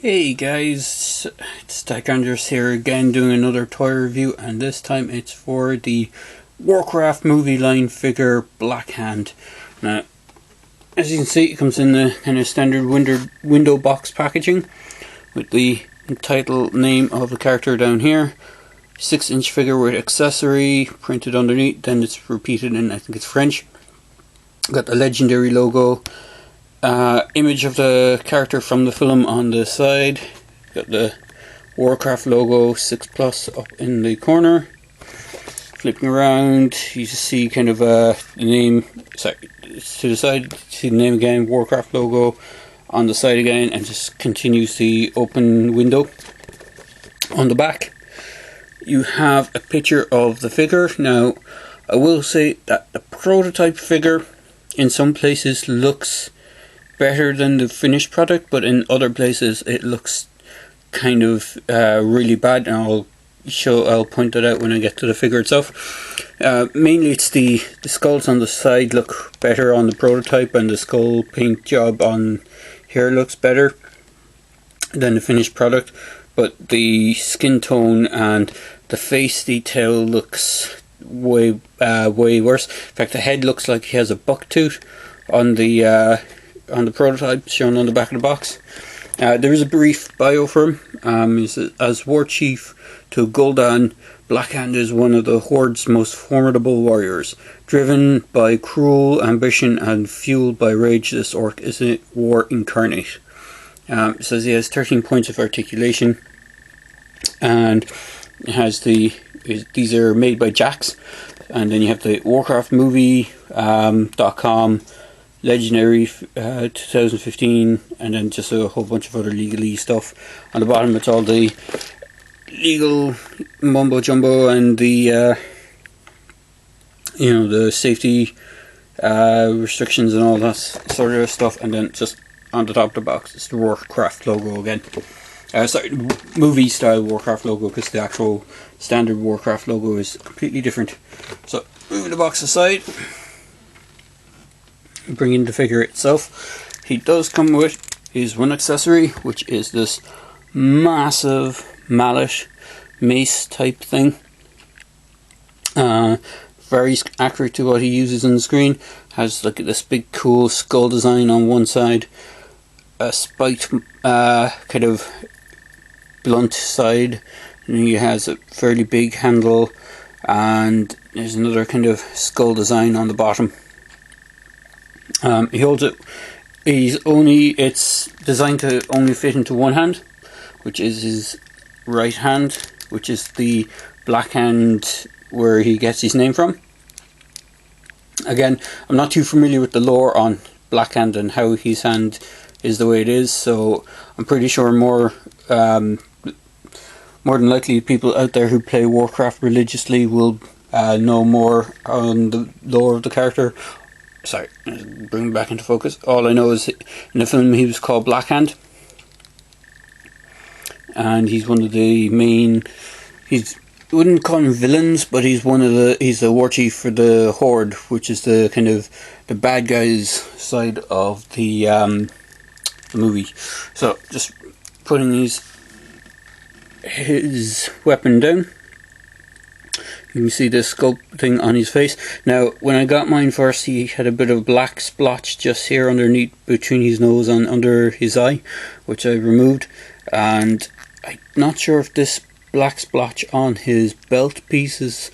Hey guys, it's TechAnders here again doing another toy review, and this time it's for the Warcraft movie line figure BlackHand. Now, as you can see, it comes in the kind of standard window box packaging with the title name of the character down here. 6-inch figure with accessory printed underneath, then it's repeated in, I think it's French. Got the legendary logo. Image of the character from the film on the side. Got the Warcraft logo 6+ up in the corner. Flipping around, you just see kind of the name. Sorry, to the side, see the name again. Warcraft logo on the side again, and just continues the open window. On the back, you have a picture of the figure. Now, I will say that the prototype figure in some places looks better than the finished product, but in other places it looks kind of really bad, and I'll point that out when I get to the figure itself. Mainly it's the skulls on the side look better on the prototype, and the skull paint job on here looks better than the finished product, but the skin tone and the face detail looks way worse. In fact, the head looks like he has a buck tooth on the prototype shown on the back of the box. There is a brief bio for him. As war chief to Gul'dan, BlackHand is one of the Horde's most formidable warriors. Driven by cruel ambition and fueled by rage, this orc is a war incarnate. It says he has 13 points of articulation, and it has these are made by Jax, and then you have the Warcraft movie.com, Legendary 2015, and then just a whole bunch of other legalese stuff. On the bottom it's all the legal mumbo jumbo and the the safety restrictions and all that sort of stuff, and then just on the top of the box it's the Warcraft logo again. Sorry, movie style Warcraft logo, because the actual standard Warcraft logo is completely different. So moving the box aside, bringing the figure itself, he does come with his one accessory, which is this massive mallet mace type thing. Very accurate to what he uses on the screen. Has like this big cool skull design on one side, a spiked kind of blunt side, and he has a fairly big handle, and there's another kind of skull design on the bottom. He holds it. It's designed to only fit into one hand, which is his right hand, which is the BlackHand where he gets his name from. Again, I'm not too familiar with the lore on BlackHand and how his hand is the way it is, so I'm pretty sure more than likely people out there who play Warcraft religiously will know more on the lore of the character. Sorry, bring it back into focus. All I know is in the film he was called BlackHand, and he's one of the main. I wouldn't call him villains, but he's the war chief for the Horde, which is the kind of the bad guys side of the movie. So just putting his weapon down. You can see the sculpt thing on his face. Now, when I got mine first, he had a bit of black splotch just here underneath, between his nose and under his eye, which I removed. And I'm not sure if this black splotch on his belt piece is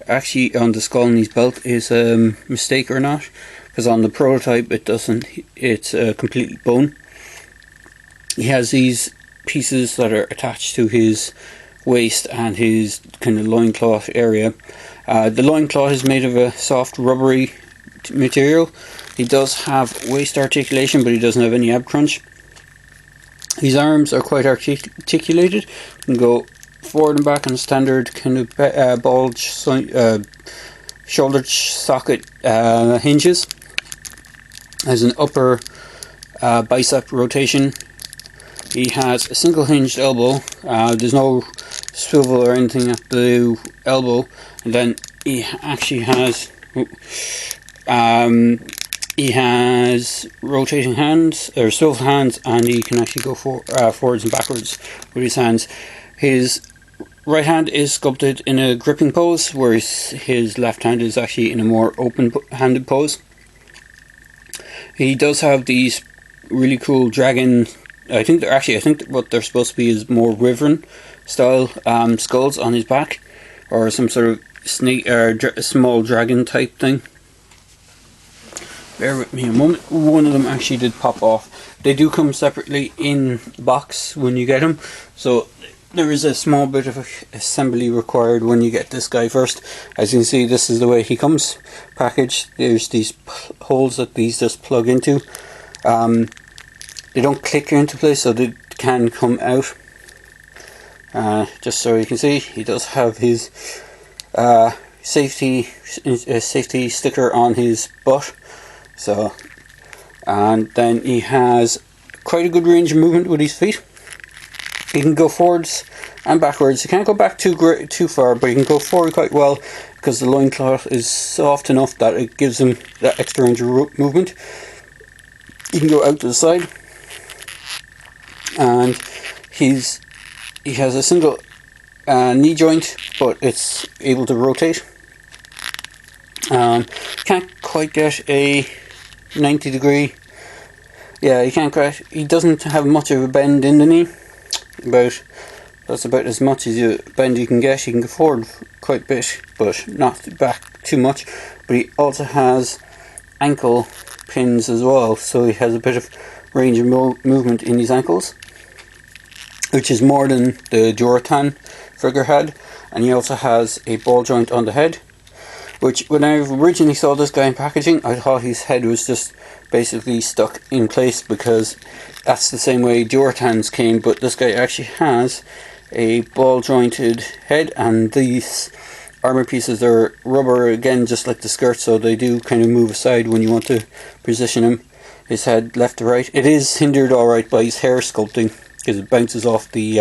actually on the skull on his belt is a mistake or not, because on the prototype it doesn't. It's completely bone. He has these pieces that are attached to his waist and his kind of loincloth area. The loincloth is made of a soft rubbery material. He does have waist articulation, but he doesn't have any ab crunch. His arms are quite articulated. You can go forward and back on standard kind of bulge shoulder socket hinges. Has an upper bicep rotation. He has a single hinged elbow. There's no swivel or anything at the elbow, and then he actually has He has rotating hands, or swivel hands, and he can actually go forwards and backwards with his hands. His right hand is sculpted in a gripping pose, whereas his left hand is actually in a more open-handed pose. He does have these really cool dragon. I think what they're supposed to be is more wyvern style skulls on his back, or some sort of snake or small dragon type thing. Bear with me a moment. One of them actually did pop off. They do come separately in the box when you get them, so there is a small bit of assembly required when you get this guy first. As you can see, this is the way he comes packaged. There's these holes that these just plug into. They don't click into place, so they can come out. Just so you can see, he does have his safety sticker on his butt. So, and then he has quite a good range of movement with his feet. He can go forwards and backwards. He can't go back too far, but he can go forward quite well because the loincloth is soft enough that it gives him that extra range of movement. He can go out to the side, and he has a single knee joint, but it's able to rotate. Can't quite get a 90-degree. Yeah, he doesn't have much of a bend in the knee. That's about as much as you bend you can get. He can go forward quite a bit, but not back too much. But he also has ankle pins as well, so he has a bit of range of movement in his ankles, which is more than the Joratan figure had. And he also has a ball joint on the head, which when I originally saw this guy in packaging, I thought his head was just basically stuck in place because that's the same way Joratans came, but this guy actually has a ball jointed head, and these armor pieces are rubber again, just like the skirt, so they do kind of move aside when you want to position him, his head left to right. It is hindered alright by his hair sculpting because it bounces off the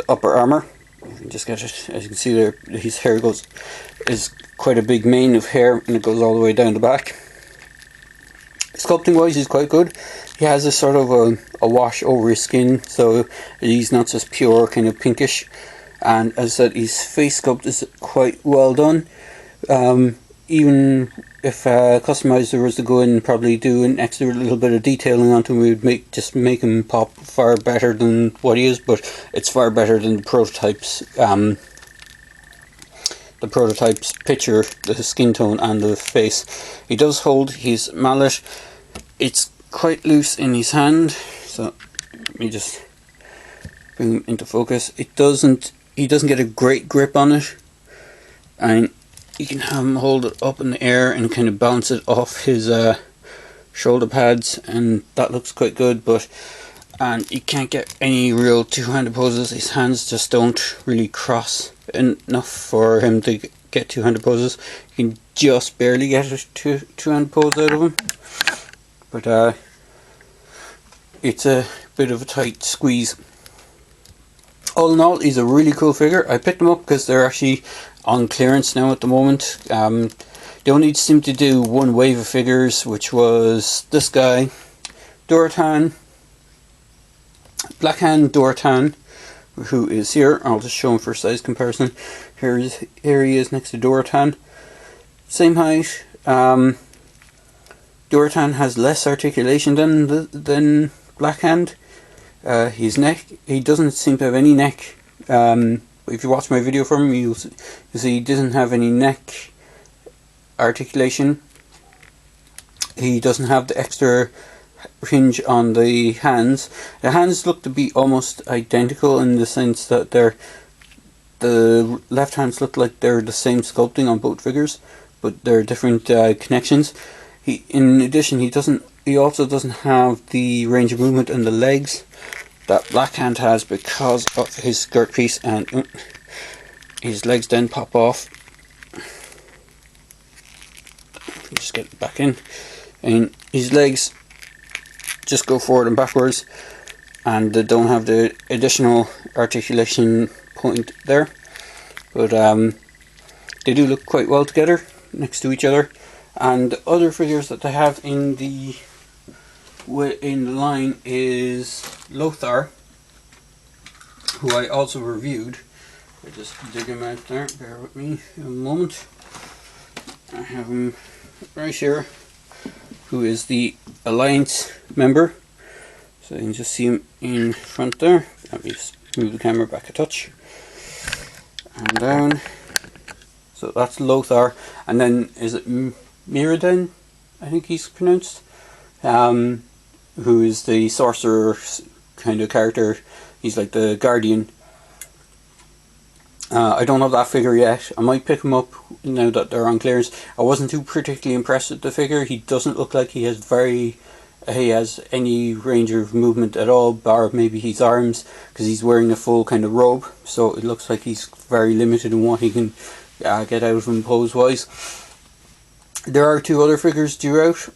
upper armor. You can just get it, as you can see there, his hair is quite a big mane of hair, and it goes all the way down the back. Sculpting wise, he's quite good. He has a sort of a wash over his skin, so he's not just pure kind of pinkish. And as I said, his face sculpt is quite well done. Even if a customizer was to go in and probably do an extra little bit of detailing onto him, we would make him pop far better than what he is, but it's far better than the prototypes. The prototype's picture, the skin tone and the face. He does hold his mallet. It's quite loose in his hand, so let me just bring him into focus. He doesn't get a great grip on it, and you can have him hold it up in the air and kind of bounce it off his shoulder pads, and that looks quite good. And you can't get any real two-handed poses. His hands just don't really cross enough for him to get two-handed poses. You can just barely get a two-handed pose out of him, but it's a bit of a tight squeeze. All in all, he's a really cool figure. I picked them up because they're actually on clearance now at the moment. They only seem to do one wave of figures, which was this guy, Doratan, BlackHand Doratan, who is here. I'll just show him for size comparison. Here he is next to Doratan. Same height. Doratan has less articulation than BlackHand. His neck, he doesn't seem to have any neck. If you watch my video from him, you'll see he doesn't have any neck articulation. He doesn't have the extra hinge on the hands. The hands look to be almost identical in the sense that the left hands look like they're the same sculpting on both figures, but they're different connections. In addition, he also doesn't have the range of movement in the legs that BlackHand has because of his skirt piece, and his legs then pop off. Just get it back in, and his legs just go forward and backwards, and they don't have the additional articulation point there, but they do look quite well together next to each other. And the other figures that they have in the line is Lothar, who I also reviewed. I just dig him out there, bear with me a moment. I have him right here, who is the Alliance member. So you can just see him in front there. Let me just move the camera back a touch. And down. So that's Lothar. And then is it Mirrodin, I think he's pronounced? Who is the sorcerer kind of character. He's like the guardian. I don't have that figure yet. I might pick him up now that they're on clearance. I wasn't too particularly impressed with the figure. He doesn't look like he has any range of movement at all, bar maybe his arms, because he's wearing a full kind of robe. So it looks like he's very limited in what he can get out of him pose wise. There are two other figures due out,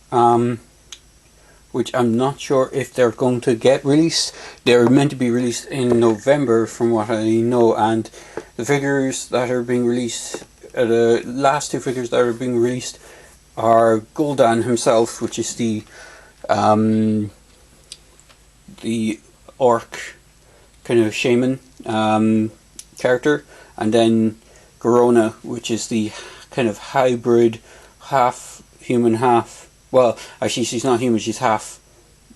which I'm not sure if they're going to get released. They're meant to be released in November from what I know, and the figures that are being released, the last two figures that are being released are Gul'dan himself, which is the orc kind of shaman character, and then Garona, which is the kind of hybrid, half human, half, well, actually she's not human, she's half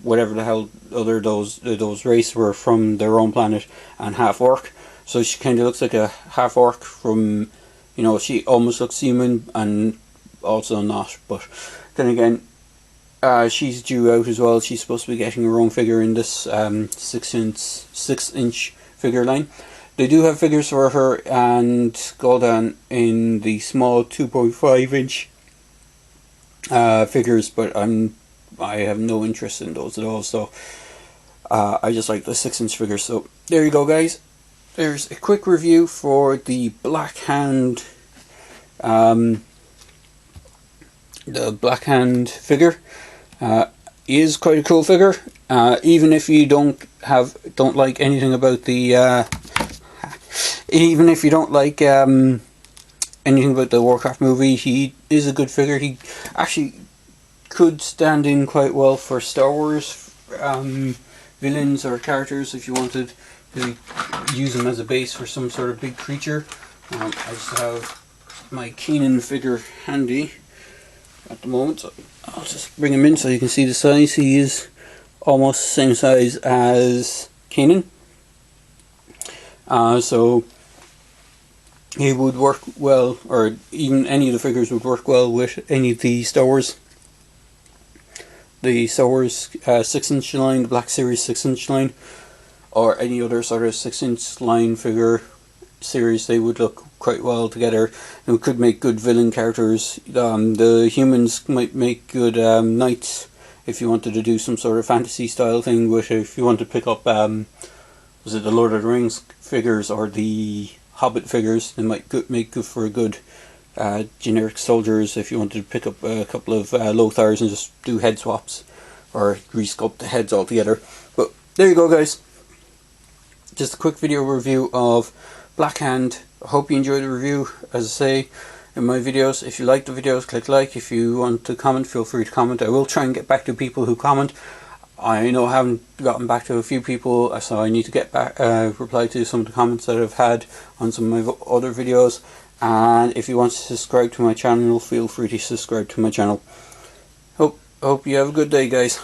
whatever the hell other those race were from their own planet, and half orc. So she kind of looks like a half orc from, you know, she almost looks human and also not. But then again, she's due out as well. She's supposed to be getting her own figure in this 6-inch figure line. They do have figures for her and Gul'dan in the small 2.5-inch figures, but I have no interest in those at all. So I just like the 6-inch figures. So there you go, guys. There's a quick review for the BlackHand, figure. Is quite a cool figure. Even if you don't like anything about the, even if you don't like anything about the Warcraft movie, he is a good figure. He actually could stand in quite well for Star Wars villains or characters if you wanted to use him as a base for some sort of big creature. I just have my Keenan figure handy at the moment, so I'll just bring him in so you can see the size. He is almost the same size as Keenan, so he would work well, or even any of the figures would work well with any of the Star Wars 6-inch line, the Black Series 6-inch line, or any other sort of 6-inch line figure series. They would look quite well together. They could make good villain characters. The humans might make good knights if you wanted to do some sort of fantasy style thing. But if you want to pick up, was it the Lord of the Rings figures or the Hobbit figures, they might make good for a good generic soldiers. If you wanted to pick up a couple of Lothars and just do head swaps or resculpt the heads altogether. But there you go, guys. Just a quick video review of BlackHand. I hope you enjoyed the review. As I say in my videos, if you like the videos, click like. If you want to comment, feel free to comment. I will try and get back to people who comment. I know I haven't gotten back to a few people, so I need to get back, reply to some of the comments that I've had on some of my other videos. And if you want to subscribe to my channel, feel free to subscribe to my channel. Hope you have a good day, guys.